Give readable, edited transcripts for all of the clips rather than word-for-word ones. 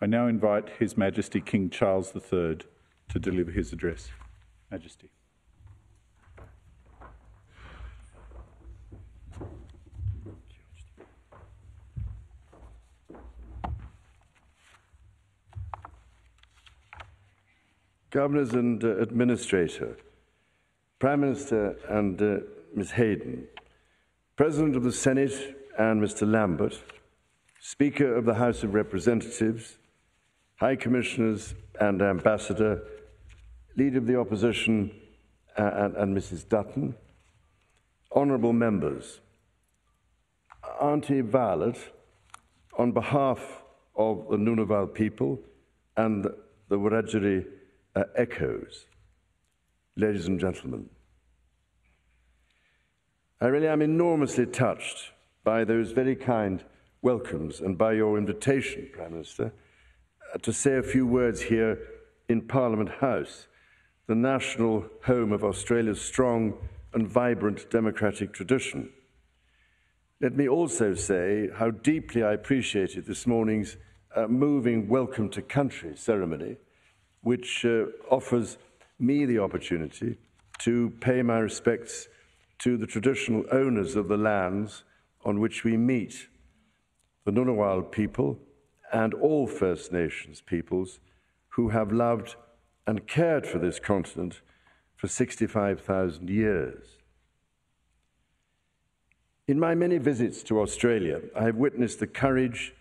I now invite His Majesty King Charles III to deliver his address. Majesty. Governors and Administrator, Prime Minister and Ms Hayden, President of the Senate and Mr Lambert, Speaker of the House of Representatives, High Commissioners and Ambassador, Leader of the Opposition and Mrs Dutton, Honourable Members, Auntie Violet, on behalf of the Ngunnawal people and the Wiradjuri echoes, ladies and gentlemen, I really am enormously touched by those very kind welcomes and by your invitation, Prime Minister, to say a few words here in Parliament House, the national home of Australia's strong and vibrant democratic tradition. Let me also say how deeply I appreciated this morning's moving Welcome to Country ceremony, which offers me the opportunity to pay my respects to the traditional owners of the lands on which we meet, the Ngunnawal people and all First Nations peoples who have loved and cared for this continent for 65,000 years. In my many visits to Australia, I have witnessed the courage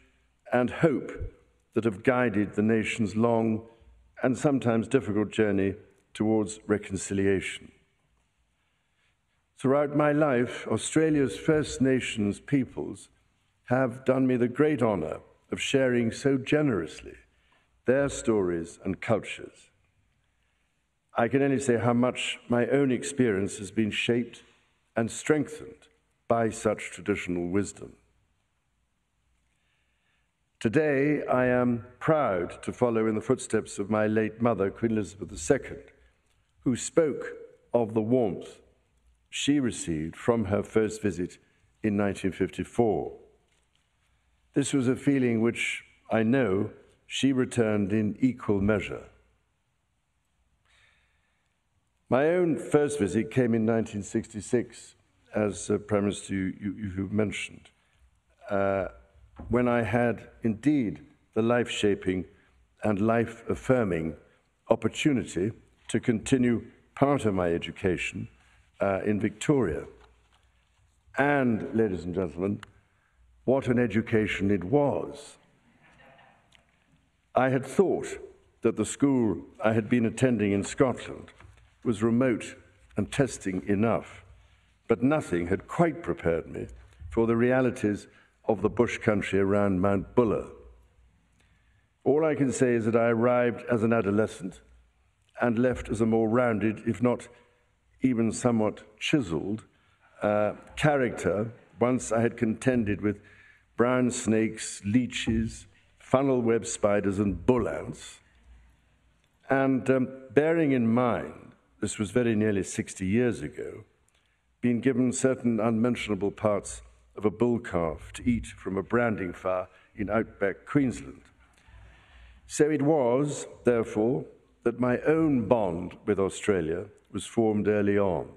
and hope that have guided the nation's long and sometimes difficult journey towards reconciliation. Throughout my life, Australia's First Nations peoples have done me the great honour of sharing so generously their stories and cultures. I can only say how much my own experience has been shaped and strengthened by such traditional wisdom. Today, I am proud to follow in the footsteps of my late mother, Queen Elizabeth II, who spoke of the warmth she received from her first visit in 1954. This was a feeling which I know she returned in equal measure. My own first visit came in 1966, as Prime Minister you mentioned, when I had indeed the life-shaping and life-affirming opportunity to continue part of my education in Victoria. And, ladies and gentlemen, what an education it was. I had thought that the school I had been attending in Scotland was remote and testing enough, but nothing had quite prepared me for the realities of the bush country around Mount Buller. All I can say is that I arrived as an adolescent and left as a more rounded, if not even somewhat chiselled, character once I had contended with brown snakes, leeches, funnel web spiders and bull ants. And bearing in mind, this was very nearly 60 years ago, being given certain unmentionable parts of a bull calf to eat from a branding fire in outback Queensland. So it was, therefore, that my own bond with Australia was formed early on.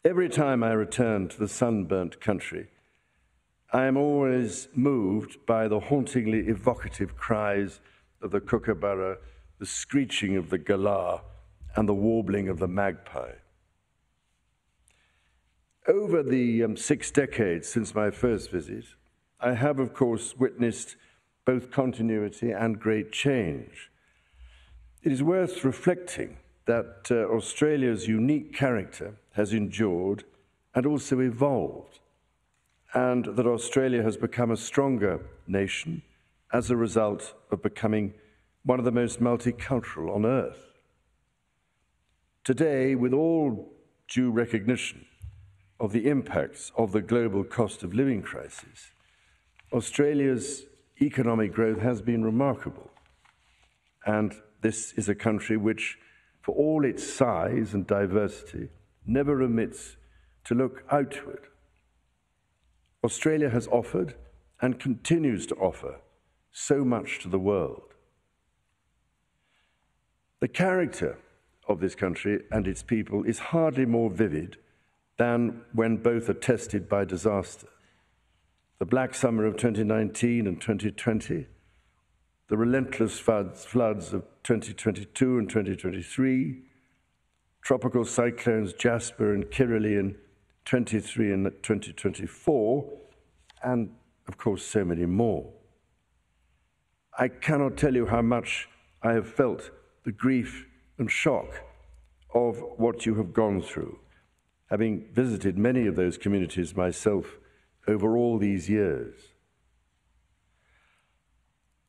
Every time I return to the sunburnt country, I am always moved by the hauntingly evocative cries of the kookaburra, the screeching of the galah, and the warbling of the magpie. Over the 6 decades since my first visit, I have, of course, witnessed both continuity and great change. It is worth reflecting that Australia's unique character has endured and also evolved, and that Australia has become a stronger nation as a result of becoming one of the most multicultural on earth. Today, with all due recognition of the impacts of the global cost of living crisis, Australia's economic growth has been remarkable, and this is a country which, for all its size and diversity, never omits to look outward. Australia has offered and continues to offer so much to the world. The character of this country and its people is hardly more vivid than when both are tested by disaster. The Black Summer of 2019 and 2020, the relentless floods of 2022 and 2023, tropical cyclones Jasper and Kirrily in 23 and 2024, and of course so many more. I cannot tell you how much I have felt the grief and shock of what you have gone through, having visited many of those communities myself over all these years.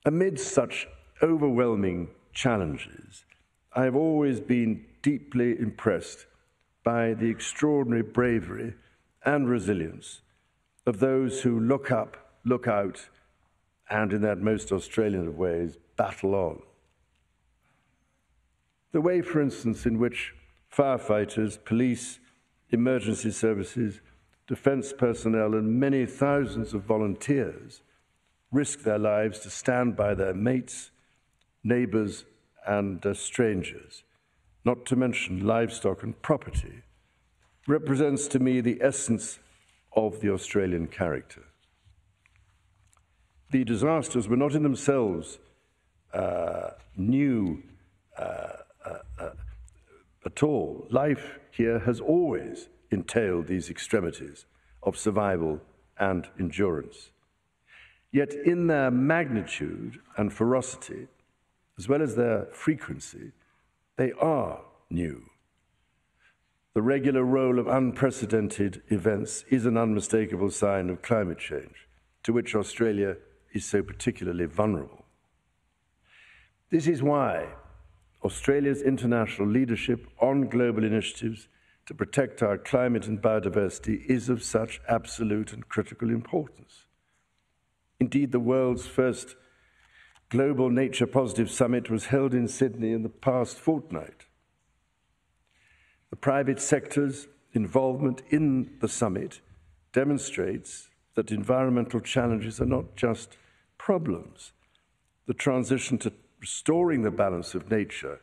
Amidst such overwhelming challenges, I have always been deeply impressed by the extraordinary bravery and resilience of those who look up, look out, and in that most Australian of ways, battle on. The way, for instance, in which firefighters, police, emergency services, defence personnel, and many thousands of volunteers risk their lives to stand by their mates, neighbours, and strangers, not to mention livestock and property, represents to me the essence of the Australian character. The disasters were not in themselves new at all. Life here has always entailed these extremities of survival and endurance. Yet in their magnitude and ferocity, as well as their frequency, they are new. The regular roll of unprecedented events is an unmistakable sign of climate change, to which Australia is so particularly vulnerable. This is why Australia's international leadership on global initiatives to protect our climate and biodiversity is of such absolute and critical importance. Indeed, the world's first Global Nature Positive Summit was held in Sydney in the past fortnight. The private sector's involvement in the summit demonstrates that environmental challenges are not just problems. The transition to restoring the balance of nature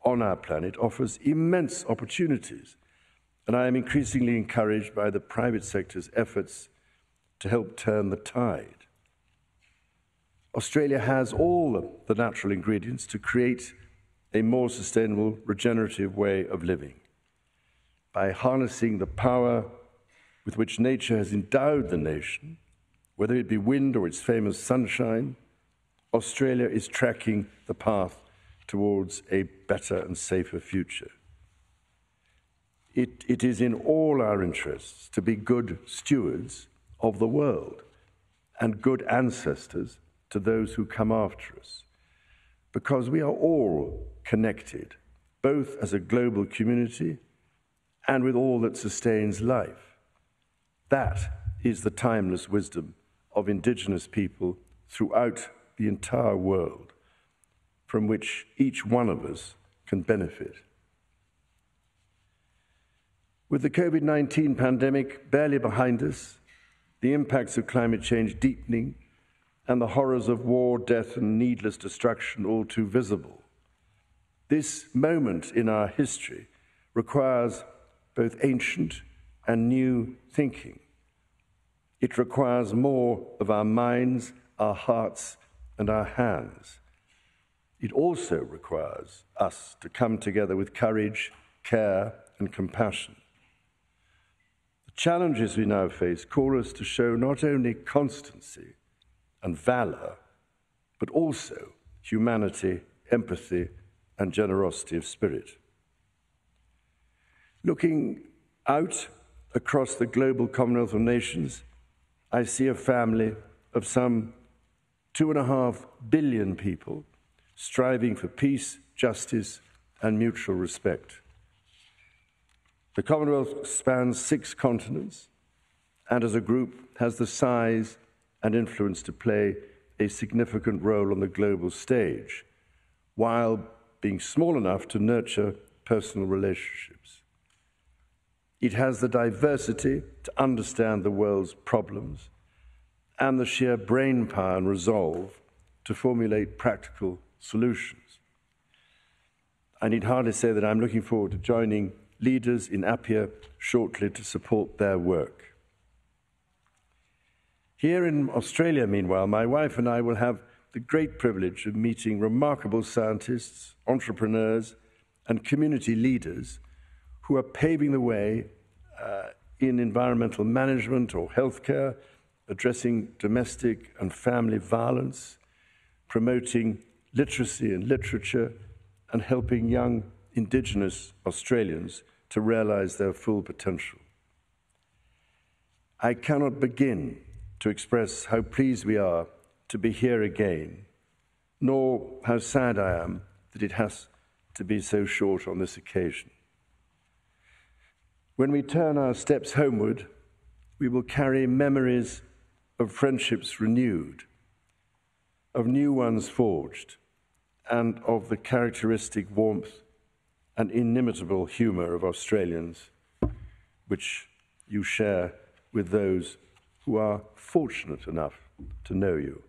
on our planet offers immense opportunities, and I am increasingly encouraged by the private sector's efforts to help turn the tide. Australia has all the natural ingredients to create a more sustainable, regenerative way of living. By harnessing the power with which nature has endowed the nation, whether it be wind or its famous sunshine, Australia is tracking the path towards a better and safer future. It is in all our interests to be good stewards of the world and good ancestors to those who come after us, because we are all connected, both as a global community and with all that sustains life. That is the timeless wisdom of Indigenous people throughout the entire world, from which each one of us can benefit. With the COVID-19 pandemic barely behind us, the impacts of climate change deepening, and the horrors of war, death, and needless destruction all too visible, this moment in our history requires both ancient and new thinking. It requires more of our minds, our hearts, and our hands. It also requires us to come together with courage, care, and compassion. The challenges we now face call us to show not only constancy and valor, but also humanity, empathy, and generosity of spirit. Looking out across the global Commonwealth of Nations, I see a family of some 2.5 billion people striving for peace, justice, and mutual respect. The Commonwealth spans 6 continents, and as a group has the size and influence to play a significant role on the global stage, while being small enough to nurture personal relationships. It has the diversity to understand the world's problems and the sheer brain power and resolve to formulate practical solutions. I need hardly say that I'm looking forward to joining leaders in Apia shortly to support their work. Here in Australia, meanwhile, my wife and I will have the great privilege of meeting remarkable scientists, entrepreneurs, and community leaders who are paving the way in environmental management or healthcare, addressing domestic and family violence, promoting literacy and literature, and helping young Indigenous Australians to realise their full potential. I cannot begin to express how pleased we are to be here again, nor how sad I am that it has to be so short on this occasion. When we turn our steps homeward, we will carry memories of friendships renewed, of new ones forged, and of the characteristic warmth and inimitable humour of Australians, which you share with those who are fortunate enough to know you.